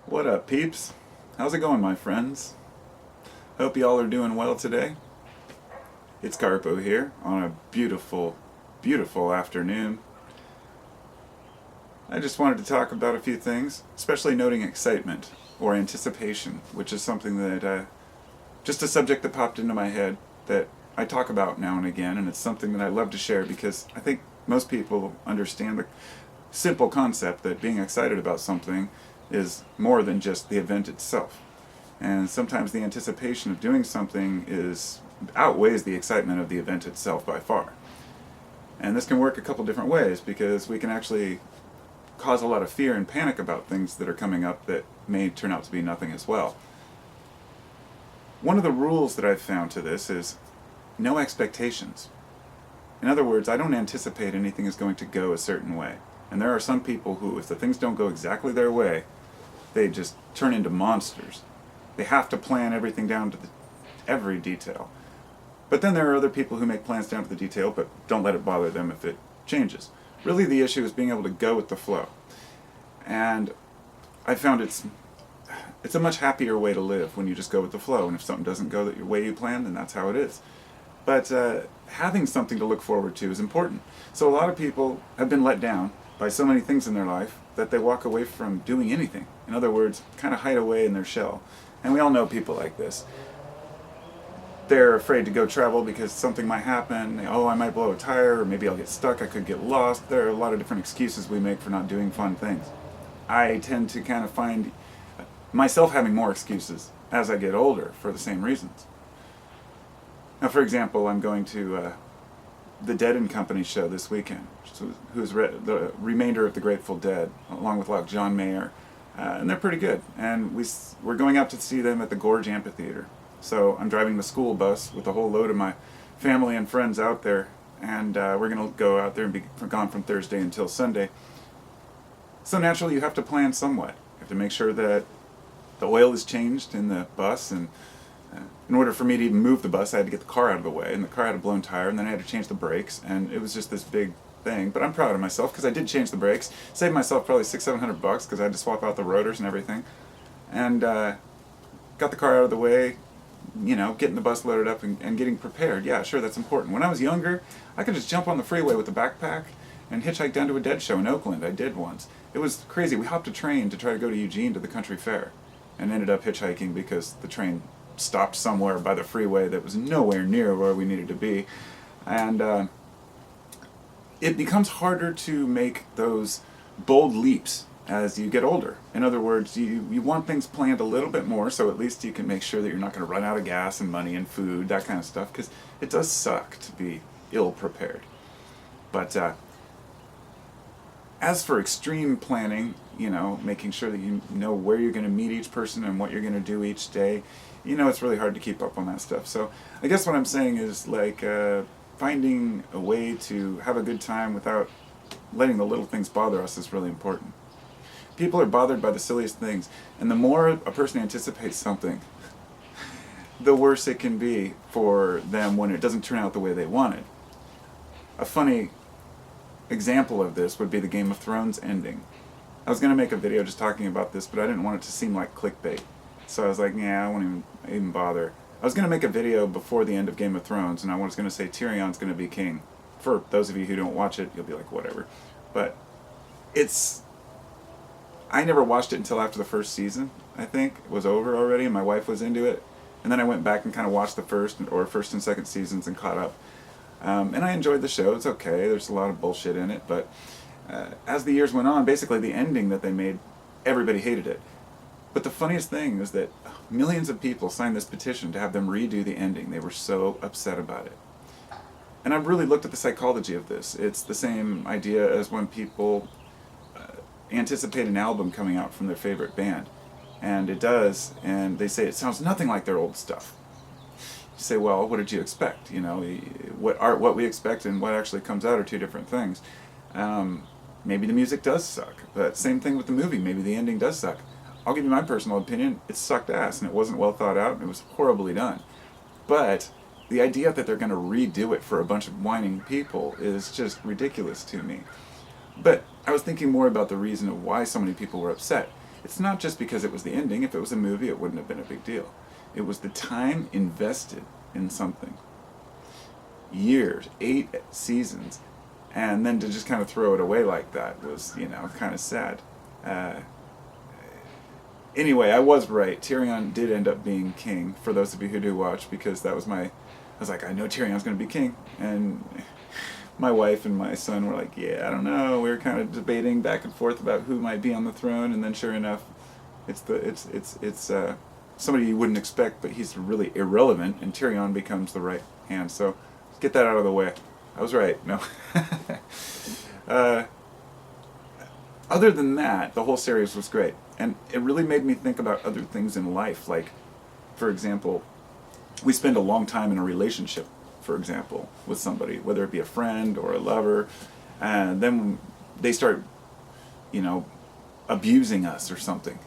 What up, peeps? How's it going, my friends? Hope y'all are doing well today. It's Carpo here on a beautiful, beautiful afternoon. I just wanted to talk about a few things, especially noting excitement or anticipation, which is something that, just a subject that popped into my head that I talk about now and again, and it's something that I love to share because I think most people understand the simple concept that being excited about something is more than just the event itself. And sometimes the anticipation of doing something is outweighs the excitement of the event itself by far. And this can work a couple different ways because we can actually cause a lot of fear and panic about things that are coming up that may turn out to be nothing as well. One of the rules that I've found to this is no expectations. In other words, I don't anticipate anything is going to go a certain way. And there are some people who, if the things don't go exactly their way, they just turn into monsters. They have to plan everything down to every detail. But then there are other people who make plans down to the detail, but don't let it bother them if it changes. Really, the issue is being able to go with the flow. And I found it's a much happier way to live when you just go with the flow. And if something doesn't go the way you planned, then that's how it is. But having something to look forward to is important. So a lot of people have been let down by so many things in their life that they walk away from doing anything. In other words, kind of hide away in their shell. And we all know people like this. They're afraid to go travel because something might happen. Oh, I might blow a tire, or maybe I'll get stuck, I could get lost. There are a lot of different excuses we make for not doing fun things. I tend to kind of find myself having more excuses as I get older for the same reasons. Now, for example, I'm going to the Dead and Company show this weekend, who's the remainder of the Grateful Dead, along with like John Mayer, and they're pretty good. And we're going out to see them at the Gorge Amphitheater. So I'm driving the school bus with a whole load of my family and friends out there, and we're going to go out there and be gone from Thursday until Sunday. So naturally, you have to plan somewhat. You have to make sure that the oil is changed in the bus, and in order for me to even move the bus, I had to get the car out of the way, and the car had a blown tire, and then I had to change the brakes, and it was just this big thing. But I'm proud of myself because I did change the brakes, saved myself probably $600-700 because I had to swap out the rotors and everything, and got the car out of the way. You know, getting the bus loaded up and getting prepared. Yeah, sure, that's important. When I was younger, I could just jump on the freeway with a backpack and hitchhike down to a Dead show in Oakland. I did once. It was crazy. We hopped a train to try to go to Eugene to the country fair and ended up hitchhiking because the train stopped somewhere by the freeway that was nowhere near where we needed to be. And it becomes harder to make those bold leaps as you get older. In other words, you want things planned a little bit more, so at least you can make sure that you're not going to run out of gas and money and food, that kind of stuff, because it does suck to be ill prepared. But as for extreme planning, you know, making sure that you know where you're going to meet each person and what you're going to do each day, you know, it's really hard to keep up on that stuff. So I guess what I'm saying is like finding a way to have a good time without letting the little things bother us is really important. People are bothered by the silliest things, and the more a person anticipates something, the worse it can be for them when it doesn't turn out the way they wanted. A funny example of this would be the Game of Thrones ending. I was going to make a video just talking about this, but I didn't want it to seem like clickbait. So I was like, yeah, I won't even bother. I was going to make a video before the end of Game of Thrones, and I was going to say Tyrion's going to be king. For those of you who don't watch it, you'll be like, whatever. But I never watched it until after the first season, I think. It was over already, and my wife was into it. And then I went back and kind of watched the first and second seasons and caught up. And I enjoyed the show. It's okay. There's a lot of bullshit in it. But as the years went on, basically the ending that they made, everybody hated it. But the funniest thing is that millions of people signed this petition to have them redo the ending. They were so upset about it. And I've really looked at the psychology of this. It's the same idea as when people anticipate an album coming out from their favorite band, and it does, and they say it sounds nothing like their old stuff. You say, well, what did you expect? You know, what we expect and what actually comes out are two different things. Maybe the music does suck, but same thing with the movie. Maybe the ending does suck. I'll give you my personal opinion. It sucked ass, and it wasn't well thought out, and it was horribly done. But the idea that they're going to redo it for a bunch of whining people is just ridiculous to me. But I was thinking more about the reason of why so many people were upset. it's not just because it was the ending. If it was a movie, it wouldn't have been a big deal. It was the time invested in something. Years, 8 seasons, and then to just kind of throw it away like that was, kind of sad. Uh, anyway, I was right. Tyrion did end up being king, for those of you who do watch, because that was I was like, I know Tyrion's going to be king. And my wife and my son were like, yeah, I don't know. We were kind of debating back and forth about who might be on the throne, and then sure enough, it's somebody you wouldn't expect, but he's really irrelevant, and Tyrion becomes the right hand. So let's get that out of the way. I was right. No. Other than that, the whole series was great, and it really made me think about other things in life. Like, for example, we spend a long time in a relationship, for example, with somebody, whether it be a friend or a lover, and then they start, abusing us or something,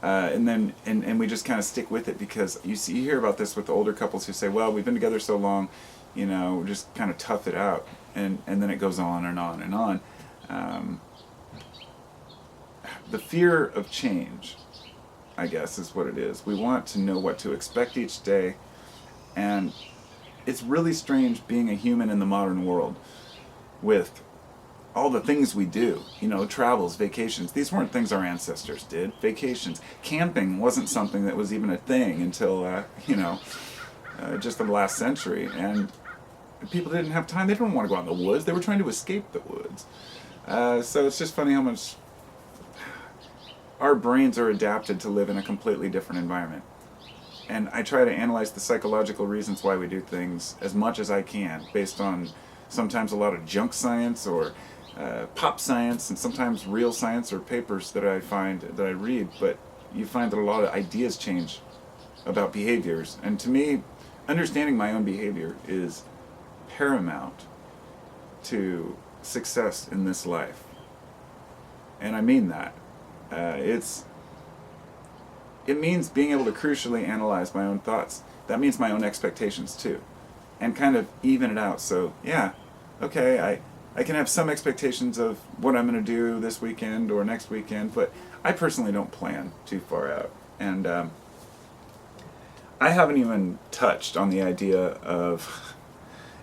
and then and we just kind of stick with it, because you hear about this with the older couples who say, well, we've been together so long, just kind of tough it out, and then it goes on and on and on. The fear of change, I guess, is what it is. We want to know what to expect each day, and it's really strange being a human in the modern world with all the things we do, travels, vacations. These weren't things our ancestors did. Vacations. Camping wasn't something that was even a thing until, just the last century. And people didn't have time. They didn't want to go out in the woods. They were trying to escape the woods. So it's just funny how much our brains are adapted to live in a completely different environment. And I try to analyze the psychological reasons why we do things as much as I can, based on sometimes a lot of junk science or pop science, and sometimes real science or papers that I read. But you find that a lot of ideas change about behaviors. And to me, understanding my own behavior is paramount to success in this life. And I mean that. It means being able to crucially analyze my own thoughts. That means my own expectations too, and kind of even it out. So yeah, okay, I can have some expectations of what I'm going to do this weekend or next weekend, but I personally don't plan too far out. And I haven't even touched on the idea of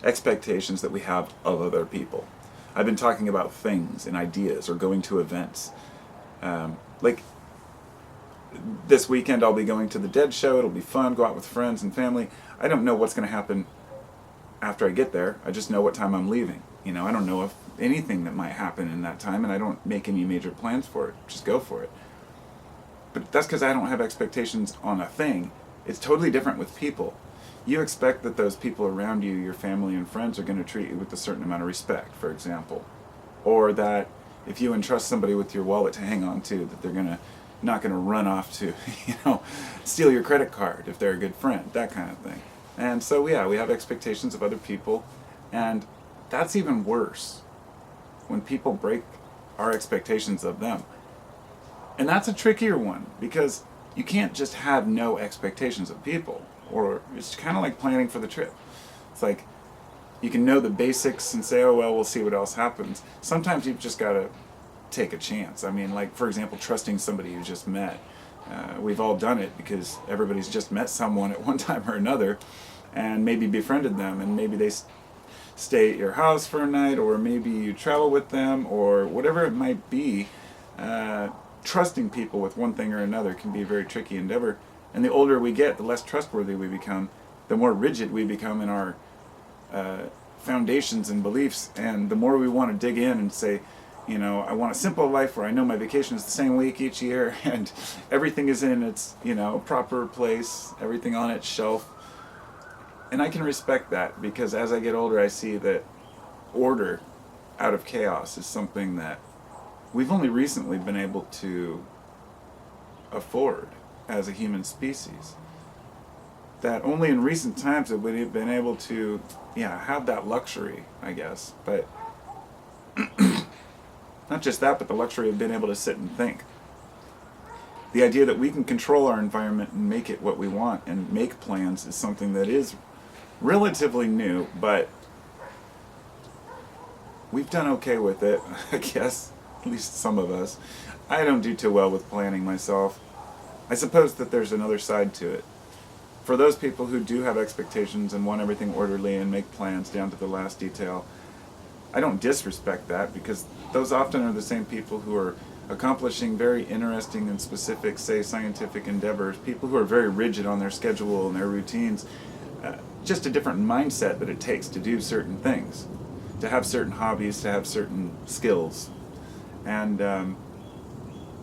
expectations that we have of other people. I've been talking about things and ideas or going to events. Like this weekend I'll be going to the Dead show. It'll be fun, go out with friends and family. I don't know what's going to happen after I get there. I just know what time I'm leaving. I don't know if anything that might happen in that time, and I don't make any major plans for it. Just go for it. But that's because I don't have expectations on a thing. It's totally different with people. You expect that those people around you, your family and friends, are going to treat you with a certain amount of respect, for example. Or that if you entrust somebody with your wallet to hang on to, that they're not going to run off to, steal your credit card if they're a good friend, that kind of thing. And so, yeah, we have expectations of other people, and that's even worse when people break our expectations of them. And that's a trickier one, because you can't just have no expectations of people, or it's kind of like planning for the trip. It's like, you can know the basics and say, oh, well, we'll see what else happens. Sometimes you've just got to take a chance. I mean, like, for example, trusting somebody you just met. We've all done it because everybody's just met someone at one time or another and maybe befriended them, and maybe they stay at your house for a night, or maybe you travel with them, or whatever it might be. Trusting people with one thing or another can be a very tricky endeavor. And the older we get, the less trustworthy we become, the more rigid we become in our foundations and beliefs, and the more we want to dig in and say, I want a simple life where I know my vacation is the same week each year, and everything is in its, proper place, everything on its shelf. And I can respect that, because as I get older, I see that order out of chaos is something that we've only recently been able to afford as a human species. That only in recent times have we been able to, have that luxury, I guess. But not just that, but the luxury of being able to sit and think. The idea that we can control our environment and make it what we want and make plans is something that is relatively new, but we've done okay with it, I guess, at least some of us. I don't do too well with planning myself. I suppose that there's another side to it. For those people who do have expectations and want everything orderly and make plans down to the last detail, I don't disrespect that, because those often are the same people who are accomplishing very interesting and specific, say, scientific endeavors, people who are very rigid on their schedule and their routines, just a different mindset that it takes to do certain things, to have certain hobbies, to have certain skills. And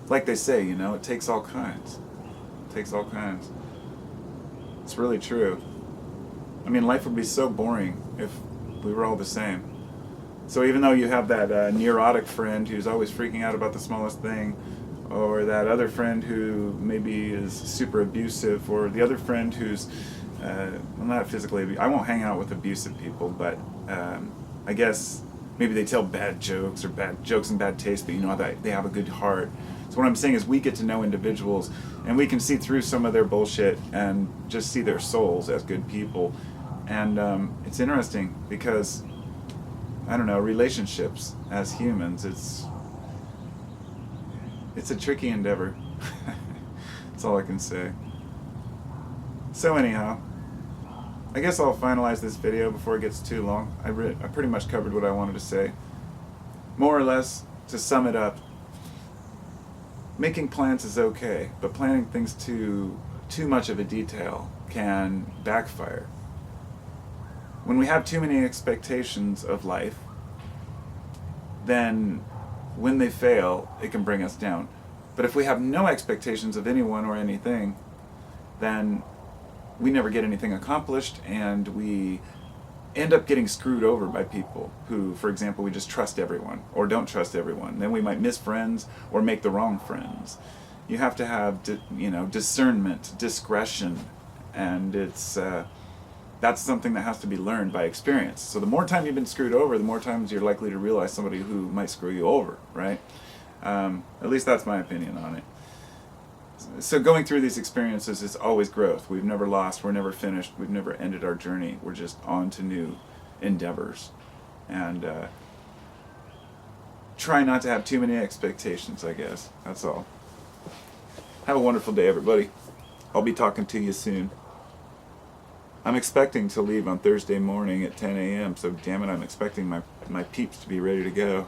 like they say, you know, it takes all kinds. It takes all kinds. It's really true. I mean, life would be so boring if we were all the same. So even though you have that neurotic friend who's always freaking out about the smallest thing, or that other friend who maybe is super abusive, or the other friend who's, well, not physically, I won't hang out with abusive people, but I guess maybe they tell bad jokes, or bad jokes and bad taste, but you know that they have a good heart. So what I'm saying is we get to know individuals, and we can see through some of their bullshit and just see their souls as good people. And it's interesting because, I don't know, relationships as humans, it's a tricky endeavor. That's all I can say. So anyhow, I guess I'll finalize this video before it gets too long. I pretty much covered what I wanted to say. More or less, to sum it up, making plans is okay, but planning things to too much of a detail can backfire. When we have too many expectations of life, then when they fail, it can bring us down. But if we have no expectations of anyone or anything, then we never get anything accomplished, and we end up getting screwed over by people who, for example, we just trust everyone or don't trust everyone. Then we might miss friends or make the wrong friends. You have to have, discernment, discretion, and that's something that has to be learned by experience. So the more time you've been screwed over, the more times you're likely to realize somebody who might screw you over, right? At least that's my opinion on it. So going through these experiences is always growth. We've never lost, we're never finished, we've never ended our journey. We're just on to new endeavors. And try not to have too many expectations, I guess. That's all. Have a wonderful day, everybody. I'll be talking to you soon. I'm expecting to leave on Thursday morning at 10 a.m., so damn it, I'm expecting my peeps to be ready to go.